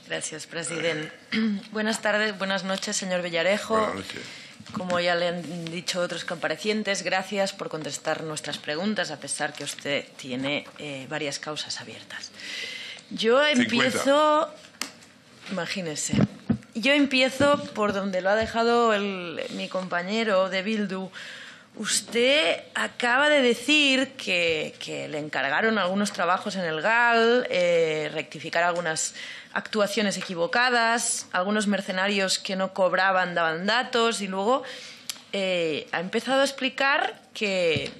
Gracias, presidente. Buenas tardes, buenas noches, señor Villarejo. Buenas noches. Como ya le han dicho otros comparecientes, gracias por contestar nuestras preguntas, a pesar que usted tiene varias causas abiertas. Yo empiezo... 50. Imagínese. Yo empiezo por donde lo ha dejado mi compañero de Bildu. Usted acaba de decir que le encargaron algunos trabajos en el GAL, rectificar algunas actuaciones equivocadas, algunos mercenarios que no cobraban daban datos y luego ha empezado a explicar que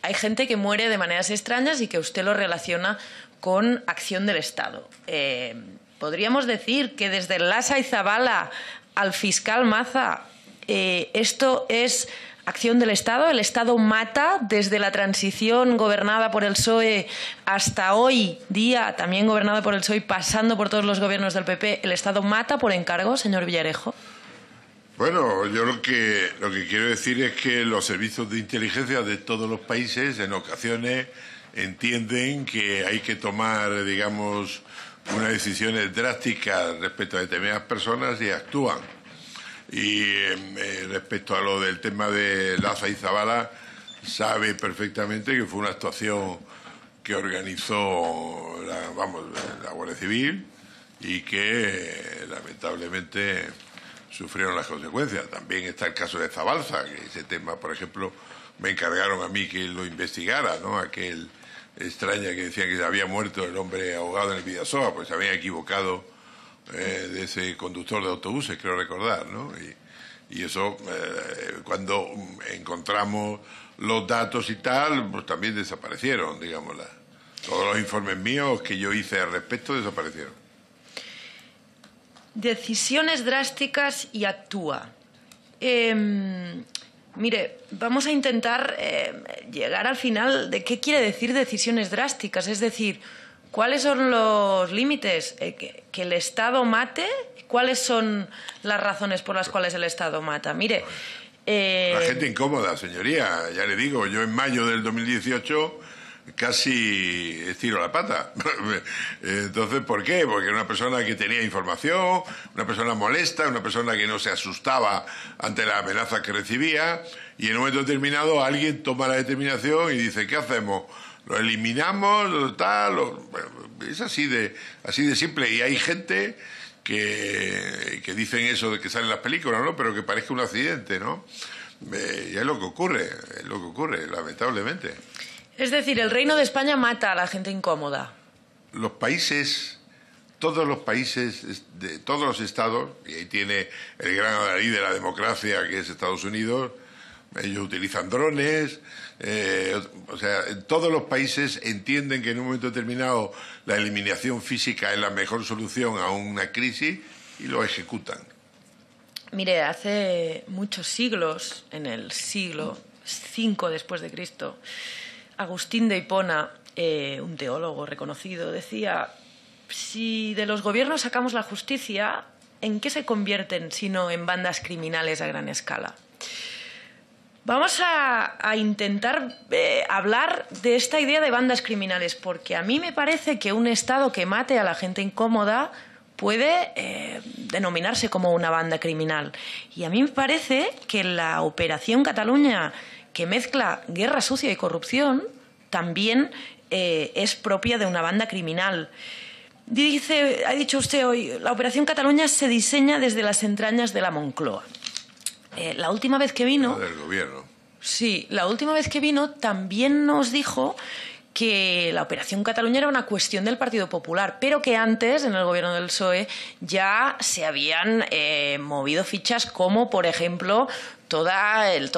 hay gente que muere de maneras extrañas y que usted lo relaciona con acción del Estado. Podríamos decir que desde el Lasa y Zabala al fiscal Maza esto es acción del Estado. El Estado mata desde la transición gobernada por el PSOE hasta hoy día, también gobernada por el PSOE, pasando por todos los gobiernos del PP. ¿El Estado mata por encargo, señor Villarejo? Bueno, yo lo que quiero decir es que los servicios de inteligencia de todos los países en ocasiones entienden que hay que tomar, digamos, unas decisiones drásticas respecto a determinadas personas y actúan. Y respecto a lo del tema de Lasa y Zabala, sabe perfectamente que fue una actuación que organizó la Guardia Civil y que lamentablemente sufrieron las consecuencias. También está el caso de Zabalza, que ese tema, por ejemplo, me encargaron a mí que lo investigara, ¿no? Aquel extraña que decía que había muerto el hombre ahogado en el Bidasoa, pues se había equivocado de ese conductor de autobuses, creo recordar, ¿no? Y eso, cuando encontramos los datos y tal, pues también desaparecieron, digámosla. Todos los informes míos que yo hice al respecto desaparecieron. Decisiones drásticas y actúa. Mire, vamos a intentar llegar al final de qué quiere decir decisiones drásticas, es decir, ¿cuáles son los límites? ¿Que el Estado mate? ¿Cuáles son las razones por las cuales el Estado mata? Mire... La gente incómoda, señoría. Ya le digo, yo en mayo del 2018 casi estiro la pata. Entonces, ¿por qué? Porque era una persona que tenía información, una persona molesta, una persona que no se asustaba ante la amenaza que recibía, y en un momento determinado alguien toma la determinación y dice, ¿qué hacemos? ¿Lo eliminamos? ¿Tal? Bueno, es así de simple. Y hay gente que dicen eso de que salen las películas, ¿no? Pero que parezca un accidente, ¿no? Y es lo que ocurre, lamentablemente. Es decir, el Reino de España mata a la gente incómoda. Los países, todos los países, de todos los estados, y ahí tiene el gran adalid de la democracia que es Estados Unidos, ellos utilizan drones, o sea, en todos los países entienden que en un momento determinado la eliminación física es la mejor solución a una crisis y lo ejecutan. Mire, hace muchos siglos, en el siglo V después de Cristo, Agustín de Hipona, un teólogo reconocido, decía, si de los gobiernos sacamos la justicia, ¿en qué se convierten sino en bandas criminales a gran escala? Vamos a intentar hablar de esta idea de bandas criminales, porque a mí me parece que un Estado que mate a la gente incómoda puede denominarse como una banda criminal. Y a mí me parece que la Operación Cataluña, que mezcla guerra sucia y corrupción, también es propia de una banda criminal. Ha dicho usted hoy, la Operación Cataluña se diseña desde las entrañas de la Moncloa. La última vez que vino... Del gobierno. Sí, la última vez que vino también nos dijo que la Operación Cataluña era una cuestión del Partido Popular, pero que antes, en el gobierno del PSOE, ya se habían movido fichas como, por ejemplo, todo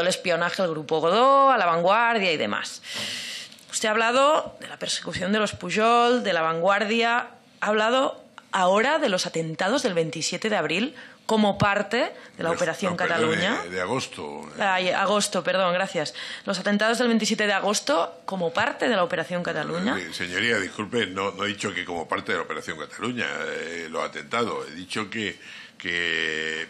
el espionaje al Grupo Godó, a La Vanguardia y demás. Usted ha hablado de la persecución de los Pujol, de La Vanguardia, ha hablado ahora de los atentados del 27 de abril como parte de la Operación Cataluña. De agosto. Agosto, perdón, gracias. Los atentados del 27 de agosto como parte de la Operación Cataluña. Señoría, disculpe, no he dicho que como parte de la Operación Cataluña, los atentados. He dicho que que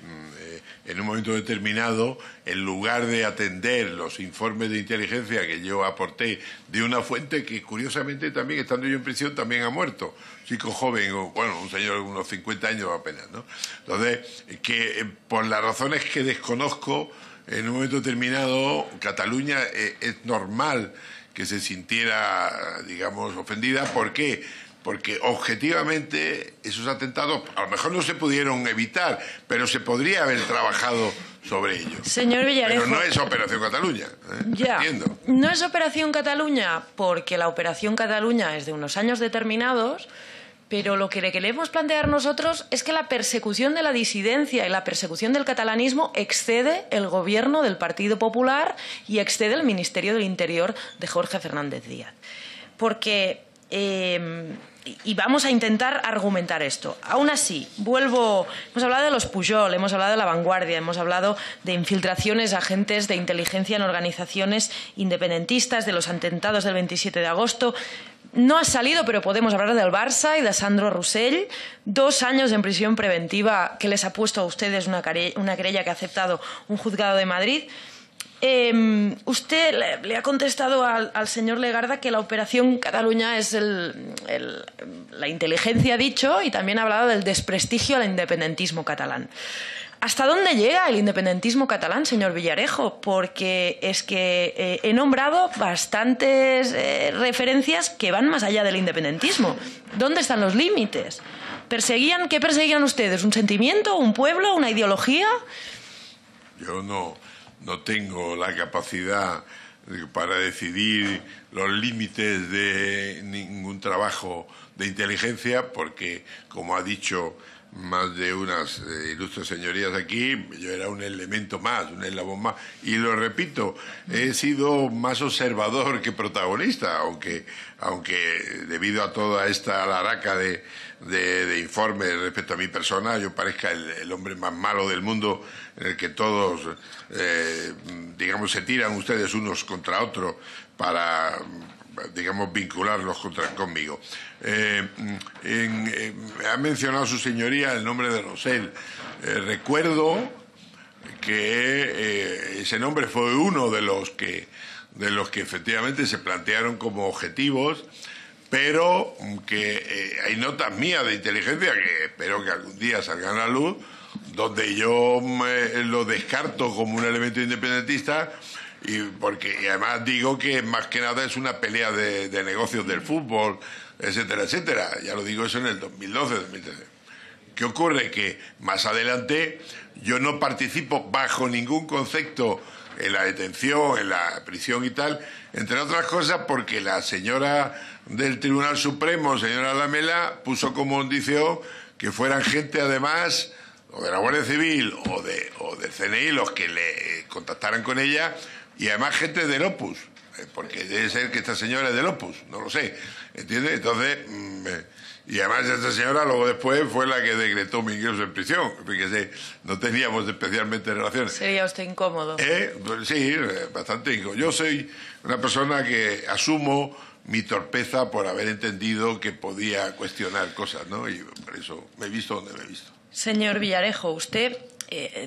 en un momento determinado, en lugar de atender los informes de inteligencia que yo aporté de una fuente que, curiosamente, también, estando yo en prisión, también ha muerto. Chico joven, bueno, un señor de unos 50 años apenas, ¿no? Entonces, que por las razones que desconozco, en un momento determinado, Cataluña es normal que se sintiera, digamos, ofendida. ¿Por qué? Porque objetivamente esos atentados a lo mejor no se pudieron evitar, pero se podría haber trabajado sobre ellos. Señor Villarejo, pero no es Operación Cataluña, ¿eh? Ya, Entiendo. no es Operación Cataluña porque la Operación Cataluña es de unos años determinados, pero lo que le queremos plantear nosotros es que la persecución de la disidencia y la persecución del catalanismo excede el gobierno del Partido Popular y excede el Ministerio del Interior de Jorge Fernández Díaz. Porque... y vamos a intentar argumentar esto. Aún así, hemos hablado de los Pujol, hemos hablado de La Vanguardia, hemos hablado de infiltraciones de agentes de inteligencia en organizaciones independentistas, de los atentados del 27 de agosto. No ha salido, pero podemos hablar del Barça y de Sandro Rosell. 2 años en prisión preventiva que les ha puesto a ustedes una querella que ha aceptado un juzgado de Madrid. Usted le ha contestado al señor Legarda que la Operación Cataluña es la inteligencia, ha dicho, y también ha hablado del desprestigio al independentismo catalán. ¿Hasta dónde llega el independentismo catalán, señor Villarejo? Porque es que he nombrado bastantes referencias que van más allá del independentismo. ¿Dónde están los límites? ¿Qué perseguían ustedes? ¿Un sentimiento, un pueblo, una ideología? Yo no tengo la capacidad para decidir los límites de ningún trabajo de inteligencia, porque, como ha dicho más de unas ilustres señorías aquí, yo era un elemento más, un eslabón más. Y lo repito, he sido más observador que protagonista, aunque debido a toda esta alaraca de informes respecto a mi persona, yo parezca el hombre más malo del mundo, en el que todos, digamos, se tiran ustedes unos contra otros para, digamos, vincularlos conmigo. Ha mencionado su señoría el nombre de Rosell. Recuerdo que ese nombre fue uno de los que efectivamente se plantearon como objetivos, pero que hay notas mías de inteligencia que espero que algún día salgan a la luz, donde yo lo descarto como un elemento independentista, y además digo que más que nada es una pelea de negocios del fútbol, etcétera, etcétera. Ya lo digo eso en el 2012, 2013. ¿Qué ocurre? Que más adelante yo no participo bajo ningún concepto en la detención, en la prisión y tal, entre otras cosas porque la señora del Tribunal Supremo, señora Lamela, puso como condición que fueran gente, además, o de la Guardia Civil o del CNI los que le contactaran con ella, y además gente del Opus, porque debe ser que esta señora es del Opus, no lo sé, ¿entiendes? Entonces, y además esta señora luego después fue la que decretó mi ingreso en prisión, fíjese, no teníamos especialmente relaciones. ¿Sería usted incómodo? Pues sí, bastante incómodo. Yo soy una persona que asumo mi torpeza por haber entendido que podía cuestionar cosas, ¿no? Y por eso me he visto donde me he visto. Señor Villarejo, usted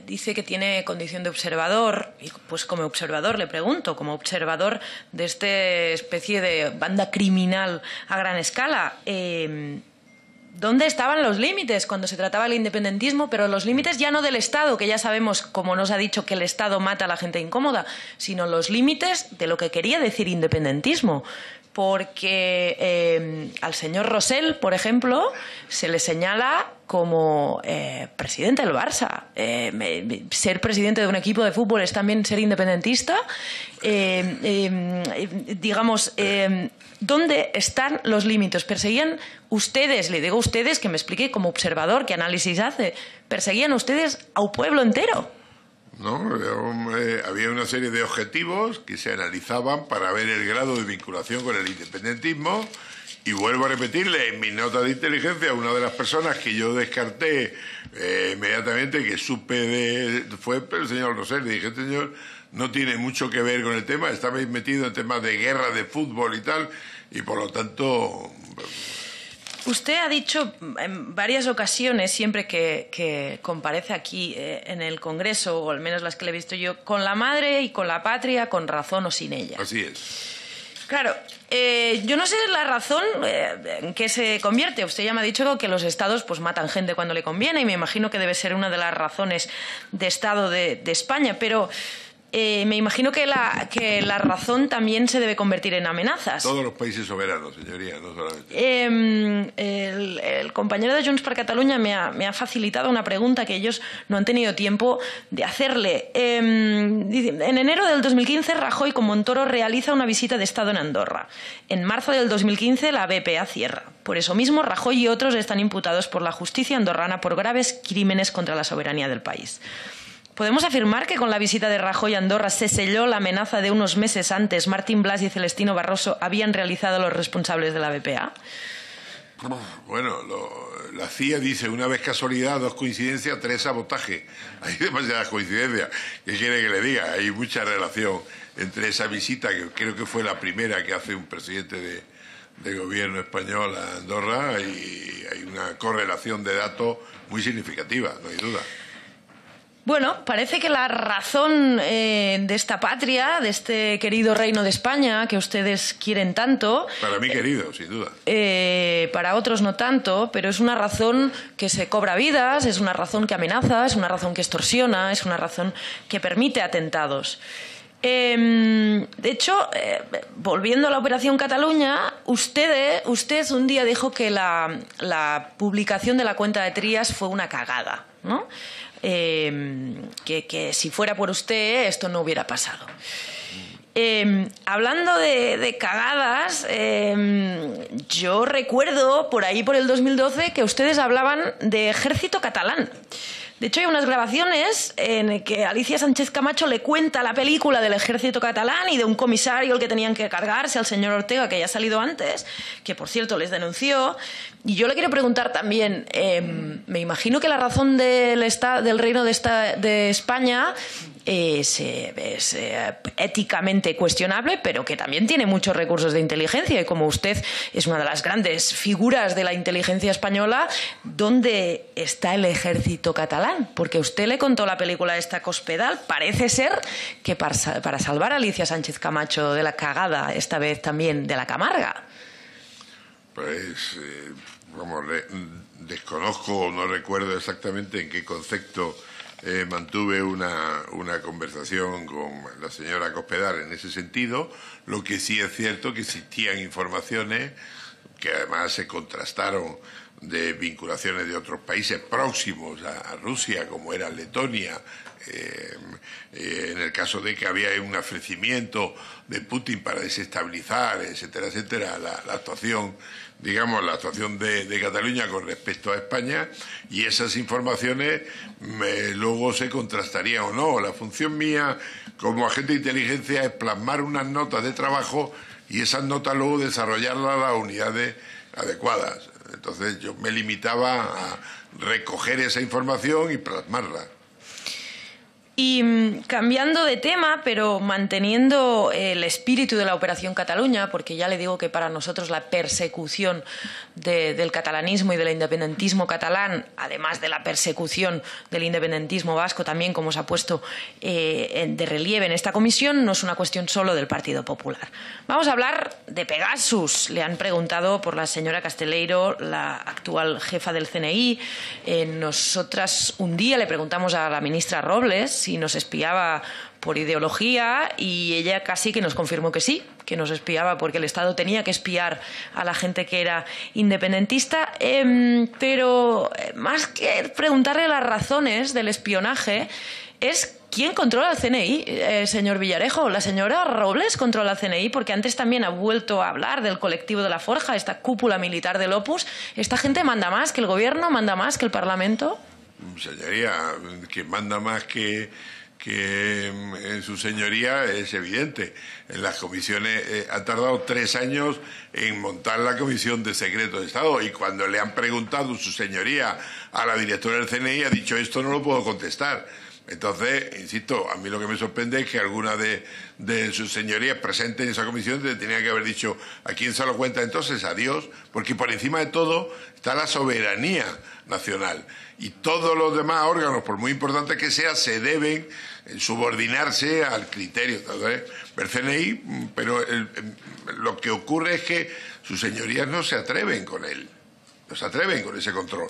dice que tiene condición de observador, y pues como observador le pregunto, como observador de esta especie de banda criminal a gran escala, ¿dónde estaban los límites cuando se trataba del independentismo? Pero los límites ya no del Estado, que ya sabemos, como nos ha dicho, que el Estado mata a la gente incómoda, sino los límites de lo que quería decir independentismo. Porque al señor Rosell, por ejemplo, se le señala como presidente del Barça. Ser presidente de un equipo de fútbol es también ser independentista. Digamos, ¿dónde están los límites? ¿Perseguían ustedes, le digo a ustedes, que me explique como observador qué análisis hace, perseguían ustedes a un pueblo entero? No, había una serie de objetivos que se analizaban para ver el grado de vinculación con el independentismo, y vuelvo a repetirle, en mis notas de inteligencia, una de las personas que yo descarté inmediatamente, que supe fue el señor Rosell. Dije, este señor no tiene mucho que ver con el tema, está metido en temas de guerra, de fútbol y tal, y por lo tanto... Usted ha dicho en varias ocasiones, siempre que comparece aquí en el Congreso, o al menos las que le he visto yo, con la madre y con la patria, con razón o sin ella. Así es. Claro, yo no sé la razón en qué se convierte. Usted ya me ha dicho que los estados pues matan gente cuando le conviene y me imagino que debe ser una de las razones de Estado de España, pero me imagino que la razón también se debe convertir en amenazas. Todos los países soberanos, señoría, no solamente. El compañero de Junts per Catalunya me ha facilitado una pregunta que ellos no han tenido tiempo de hacerle. En enero del 2015, Rajoy con Montoro realiza una visita de Estado en Andorra. En marzo del 2015, la BPA cierra. Por eso mismo, Rajoy y otros están imputados por la justicia andorrana por graves crímenes contra la soberanía del país. ¿Podemos afirmar que con la visita de Rajoy a Andorra se selló la amenaza de unos meses antes Martín Blas y Celestino Barroso habían realizado los responsables de la BPA? Bueno, la CIA dice, una vez casualidad, dos coincidencias, tres sabotaje. Hay demasiadas coincidencias. ¿Qué quiere que le diga? Hay mucha relación entre esa visita, que creo que fue la primera que hace un presidente de gobierno español a Andorra, y hay una correlación de datos muy significativa, no hay duda. Bueno, parece que la razón de esta patria, de este querido reino de España, que ustedes quieren tanto... Para mí querido, sin duda. Para otros no tanto, pero es una razón que se cobra vidas, es una razón que amenaza, es una razón que extorsiona, es una razón que permite atentados. De hecho, volviendo a la Operación Cataluña, usted un día dijo que la publicación de la cuenta de Trías fue una cagada, ¿no? Que si fuera por usted esto no hubiera pasado. Hablando de cagadas, yo recuerdo por ahí por el 2012 que ustedes hablaban de ejército catalán. De hecho, hay unas grabaciones en que Alicia Sánchez Camacho le cuenta la película del ejército catalán y de un comisario al que tenían que cargarse, al señor Ortega, que ya ha salido antes, que por cierto les denunció. Y yo le quiero preguntar también, me imagino que la razón del Reino de España es éticamente cuestionable, pero que también tiene muchos recursos de inteligencia. Y como usted es una de las grandes figuras de la inteligencia española, ¿dónde está el ejército catalán? Porque usted le contó la película esta Cospedal. Parece ser que para salvar a Alicia Sánchez Camacho de la cagada, esta vez también de la Camarga. Pues, desconozco, no recuerdo exactamente en qué concepto mantuve una conversación con la señora Cospedal en ese sentido. Lo que sí es cierto que existían informaciones que además se contrastaron de vinculaciones de otros países próximos a Rusia, como era Letonia, en el caso de que había un ofrecimiento de Putin para desestabilizar, etcétera, etcétera, la actuación, digamos, la actuación de Cataluña con respecto a España, y esas informaciones luego se contrastarían o no. La función mía como agente de inteligencia es plasmar unas notas de trabajo y esas notas luego desarrollarlas a las unidades adecuadas. Entonces yo me limitaba a recoger esa información y plasmarla. Y cambiando de tema, pero manteniendo el espíritu de la Operación Cataluña, porque ya le digo que para nosotros la persecución del catalanismo y del independentismo catalán, además de la persecución del independentismo vasco también, como se ha puesto de relieve en esta comisión, no es una cuestión solo del Partido Popular. Vamos a hablar de Pegasus. Le han preguntado por la señora Casteleiro, la actual jefa del CNI. Nosotras un día le preguntamos a la ministra Robles si nos espiaba por ideología, y ella casi que nos confirmó que sí, que nos espiaba porque el Estado tenía que espiar a la gente que era independentista. Pero más que preguntarle las razones del espionaje, es ¿quién controla el CNI, señor Villarejo? ¿La señora Robles controla el CNI? Porque antes también ha vuelto a hablar del colectivo de la Forja, esta cúpula militar del Opus. ¿Esta gente manda más que el gobierno? ¿Manda más que el Parlamento? Señoría, que manda más que su señoría es evidente. En las comisiones han tardado 3 años en montar la Comisión de Secreto de Estado, y cuando le han preguntado su señoría a la directora del CNI ha dicho esto no lo puedo contestar. Entonces, insisto, a mí lo que me sorprende es que algunas de sus señorías presentes en esa comisión tenían que haber dicho a quién se lo cuenta entonces, a Dios, porque por encima de todo está la soberanía nacional. Y todos los demás órganos, por muy importantes que sean, se deben subordinarse al criterio del CNI, pero lo que ocurre es que sus señorías no se atreven con él, no se atreven con ese control.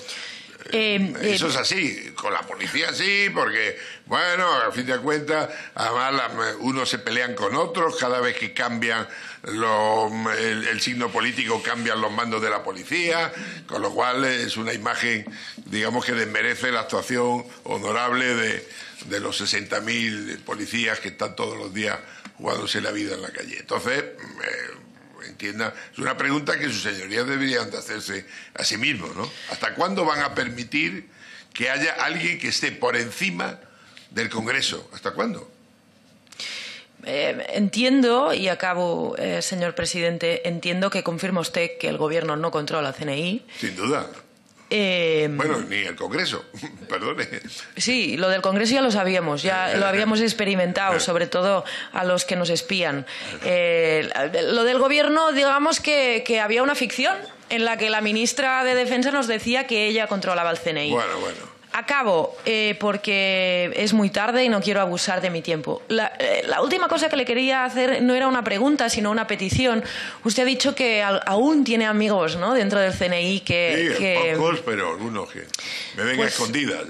Eso es así, con la policía sí, porque, bueno, a fin de cuentas, además unos se pelean con otros, cada vez que cambian el signo político cambian los mandos de la policía, con lo cual es una imagen, digamos, que desmerece la actuación honorable de los 60.000 policías que están todos los días jugándose la vida en la calle. Entonces, entienda, es una pregunta que sus señorías deberían de hacerse a sí mismos, ¿no? ¿Hasta cuándo van a permitir que haya alguien que esté por encima del Congreso? ¿Hasta cuándo? Entiendo, y acabo, señor presidente, entiendo que confirma usted que el Gobierno no controla el CNI. Sin duda. Bueno, ni el Congreso, perdone. Sí, lo del Congreso ya lo sabíamos, ya lo habíamos experimentado, sobre todo a los que nos espían. Lo del Gobierno, digamos que había una ficción en la que la ministra de Defensa nos decía que ella controlaba el CNI. Bueno. Acabo, porque es muy tarde y no quiero abusar de mi tiempo. La última cosa que le quería hacer no era una pregunta, sino una petición. Usted ha dicho que aún tiene amigos, ¿no?, dentro del CNI Sí, pocos, pero algunos que me ven a escondidas,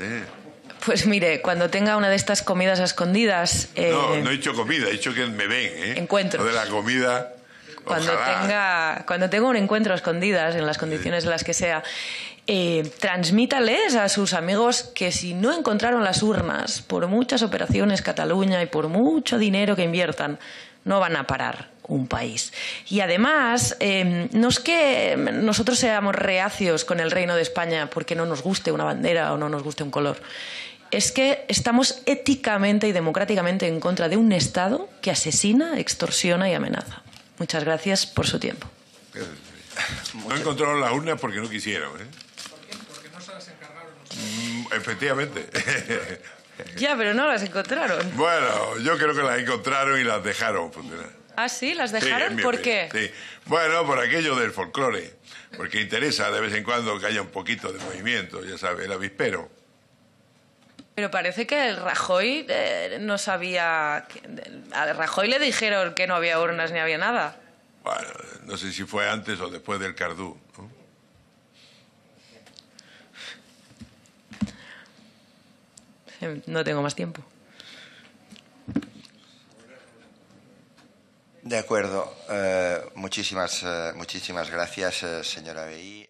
Pues mire, cuando tenga una de estas comidas a escondidas... No he dicho comida, he dicho que me ven, Encuentros. Lo de la comida... Cuando tenga un encuentro a escondidas, en las condiciones en las que sea... transmítales a sus amigos que si no encontraron las urnas, por muchas operaciones Cataluña y por mucho dinero que inviertan, no van a parar un país. Y además, no es que nosotros seamos reacios con el Reino de España porque no nos guste una bandera o no nos guste un color. Es que estamos éticamente y democráticamente en contra de un Estado que asesina, extorsiona y amenaza. Muchas gracias por su tiempo. No encontraron las urnas porque no quisieron, Porque no se las encargaron. Efectivamente. Ya, pero no las encontraron. Bueno, yo creo que las encontraron y las dejaron funcionar. ¿Ah, sí? ¿Las dejaron? Sí, ¿Por qué? Sí. Bueno, por aquello del folclore. Porque interesa de vez en cuando que haya un poquito de movimiento, ya sabe, el avispero. Pero parece que el Rajoy no sabía... A Rajoy le dijeron que no había urnas ni había nada. Bueno, no sé si fue antes o después del Cardú, ¿no? No tengo más tiempo. De acuerdo. Muchísimas gracias, señora Vehí.